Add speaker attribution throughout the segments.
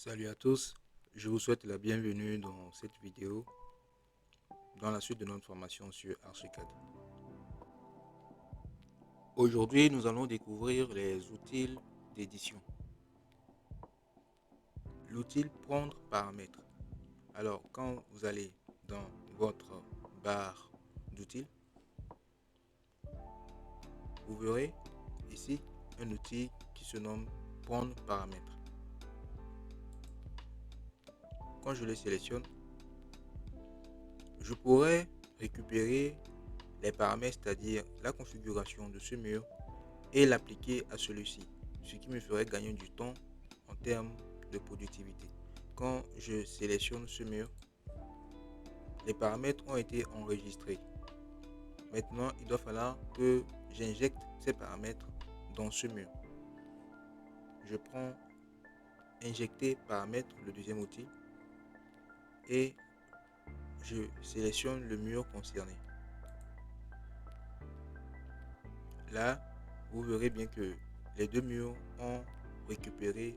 Speaker 1: Salut à tous, je vous souhaite la bienvenue dans cette vidéo, dans la suite de notre formation sur Archicad. Aujourd'hui, nous allons découvrir les outils d'édition. L'outil prendre paramètres. Alors, quand vous allez dans votre barre d'outils, vous verrez ici un outil qui se nomme prendre paramètres. Quand je le sélectionne, je pourrais récupérer les paramètres, c'est-à-dire la configuration de ce mur, et l'appliquer à celui-ci, ce qui me ferait gagner du temps en termes de productivité. Quand je sélectionne ce mur, les paramètres ont été enregistrés. Maintenant, il doit falloir que j'injecte ces paramètres dans ce mur. Je prends injecter paramètres, le deuxième outil, et je sélectionne le mur concerné. Là, vous verrez bien que les deux murs ont récupéré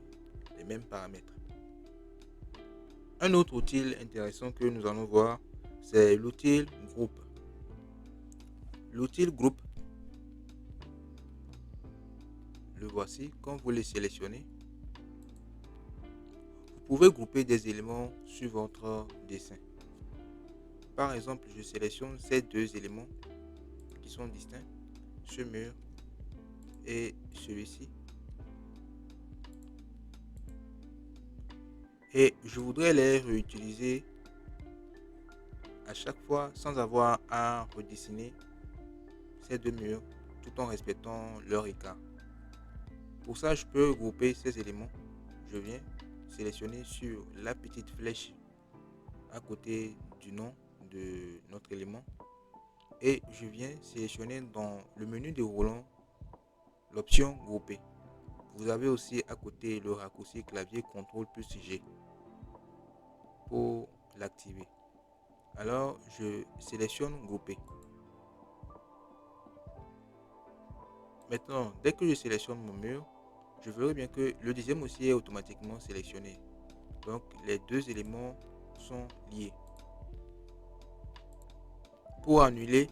Speaker 1: les mêmes paramètres. Un autre outil intéressant que nous allons voir, c'est l'outil groupe. L'outil groupe, le voici. Quand vous le sélectionnez, vous pouvez grouper des éléments sur votre dessin. Par exemple, je sélectionne ces deux éléments qui sont distincts, ce mur et celui-ci. Et je voudrais les réutiliser à chaque fois sans avoir à redessiner ces deux murs tout en respectant leur écart. Pour ça, je peux grouper ces éléments. Je viens sélectionner sur la petite flèche à côté du nom de notre élément et je viens sélectionner dans le menu déroulant l'option grouper. Vous avez aussi à côté le raccourci clavier CTRL plus G pour l'activer. Alors je sélectionne grouper. Maintenant, dès que je sélectionne mon mur, je verrai bien que le deuxième aussi est automatiquement sélectionné. Donc les deux éléments sont liés. Pour annuler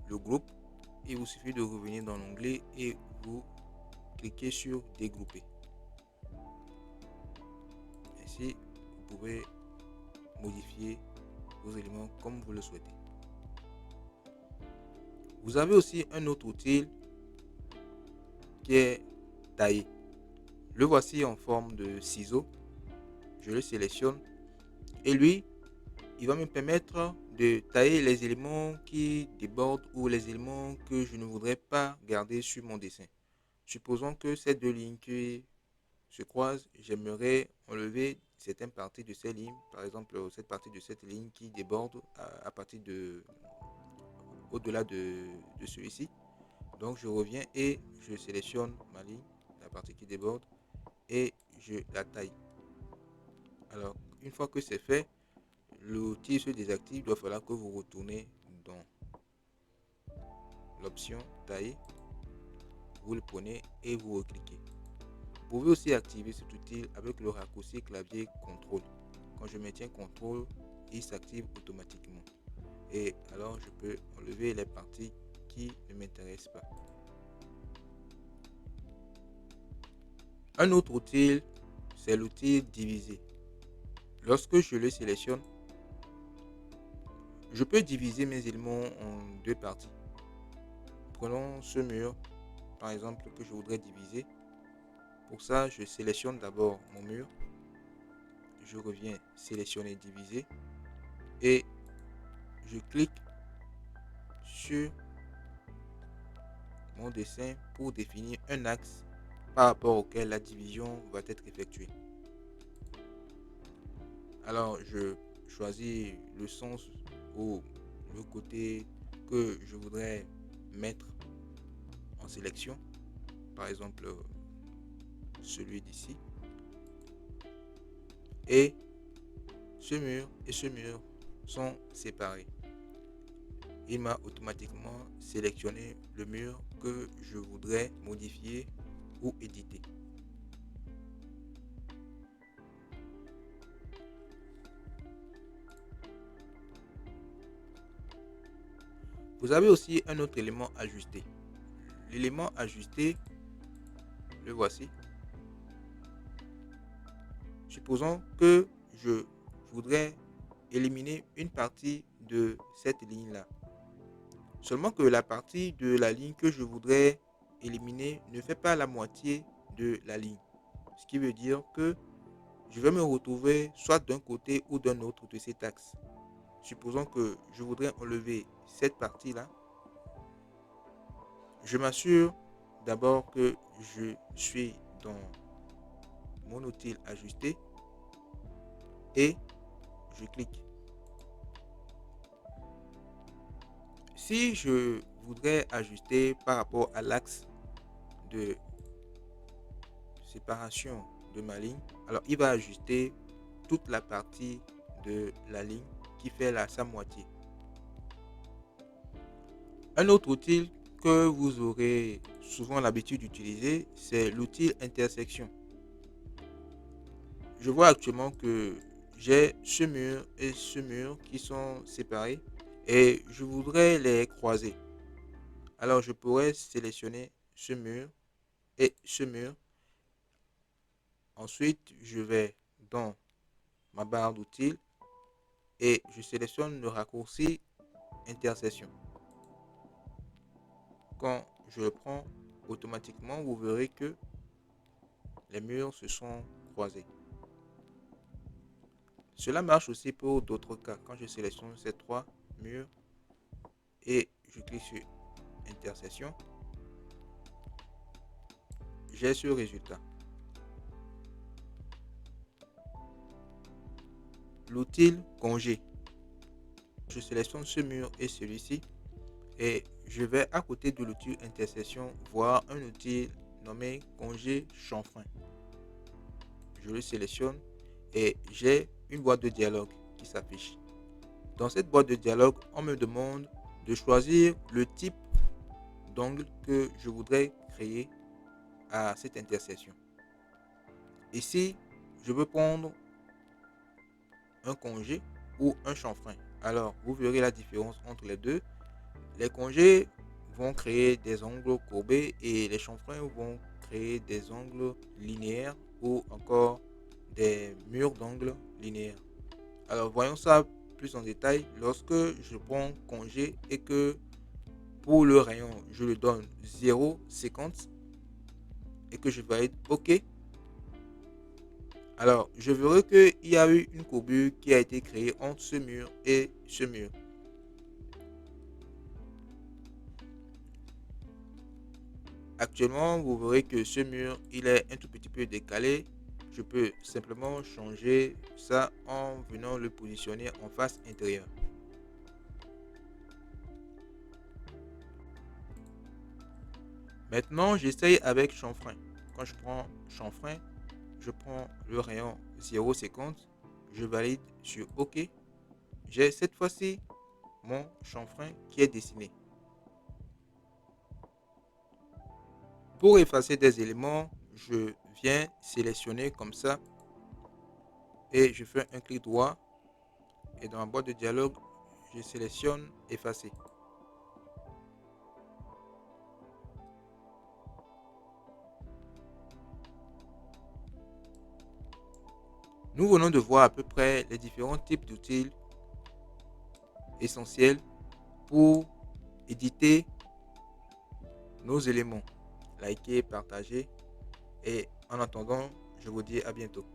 Speaker 1: le groupe, il vous suffit de revenir dans l'onglet et vous cliquez sur dégrouper. Ainsi, vous pouvez modifier vos éléments comme vous le souhaitez. Vous avez aussi un autre outil qui est tailler. Le voici en forme de ciseau. Je le sélectionne et lui, il va me permettre de tailler les éléments qui débordent ou les éléments que je ne voudrais pas garder sur mon dessin. Supposons que ces deux lignes qui se croisent, j'aimerais enlever certaines parties de ces lignes, par exemple cette partie de cette ligne qui déborde à partir de au-delà de celui-ci. Donc je reviens et je sélectionne ma ligne, la partie qui déborde, et je la taille. Alors une fois que c'est fait, l'outil se désactive. Il doit falloir que vous retournez dans l'option tailler, vous le prenez et vous recliquez. Vous pouvez aussi activer cet outil avec le raccourci clavier CTRL. Quand je maintiens CTRL, il s'active automatiquement. Et alors je peux enlever les parties qui ne m'intéressent pas. Un autre outil, c'est l'outil diviser. Lorsque je le sélectionne, je peux diviser mes éléments en deux parties. Prenons ce mur, par exemple, que je voudrais diviser. Pour ça, je sélectionne d'abord mon mur. Je reviens sélectionner diviser et je clique sur mon dessin pour définir un axe par rapport auquel la division va être effectuée. Alors je choisis le sens ou le côté que je voudrais mettre en sélection, par exemple celui d'ici, et ce mur sont séparés. Il m'a automatiquement sélectionné le mur que je voudrais modifier ou éditer. Vous avez aussi un autre élément ajusté. L'élément ajusté, le voici. Supposons que je voudrais éliminer une partie de cette ligne-là. Seulement que la partie de la ligne que je voudrais éliminer ne fait pas la moitié de la ligne. Ce qui veut dire que je vais me retrouver soit d'un côté ou d'un autre de cet axe. Supposons que je voudrais enlever cette partie-là. Je m'assure d'abord que je suis dans mon outil ajusté et je clique. Si je voudrais ajuster par rapport à l'axe de séparation de ma ligne, alors il va ajuster toute la partie de la ligne qui fait sa moitié. Un autre outil que vous aurez souvent l'habitude d'utiliser, c'est l'outil intersection. Je vois actuellement que j'ai ce mur et ce mur qui sont séparés et je voudrais les croiser. Alors je pourrais sélectionner ce mur et ce mur. Ensuite, je vais dans ma barre d'outils et je sélectionne le raccourci intersection. Quand je le prends, automatiquement, vous verrez que les murs se sont croisés. Cela marche aussi pour d'autres cas. Quand je sélectionne ces trois murs et je clique sur intersection, j'ai ce résultat. L'outil congé. Je sélectionne ce mur et celui-ci et je vais à côté de l'outil intersection voir un outil nommé congé chanfrein. Je le sélectionne et j'ai une boîte de dialogue qui s'affiche. Dans cette boîte de dialogue, on me demande de choisir le type d'angle que je voudrais créer à cette intersection. Ici, je veux prendre un congé ou un chanfrein. Alors, vous verrez la différence entre les deux. Les congés vont créer des angles courbés et les chanfreins vont créer des angles linéaires ou encore des murs d'angles linéaires. Alors, voyons ça plus en détail. Lorsque je prends congé et que pour le rayon, je le donne 0,50 et que je valide OK. Alors, je verrai qu'il y a eu une courbure qui a été créée entre ce mur et ce mur. Actuellement, vous verrez que ce mur, il est un tout petit peu décalé. Je peux simplement changer ça en venant le positionner en face intérieure. Maintenant, j'essaye avec chanfrein. Quand je prends chanfrein, je prends le rayon 0,50, je valide sur OK. J'ai cette fois-ci mon chanfrein qui est dessiné. Pour effacer des éléments, je viens sélectionner comme ça et je fais un clic droit et dans la boîte de dialogue, je sélectionne effacer. Nous venons de voir à peu près les différents types d'outils essentiels pour éditer nos éléments. Likez, partagez et en attendant, je vous dis à bientôt.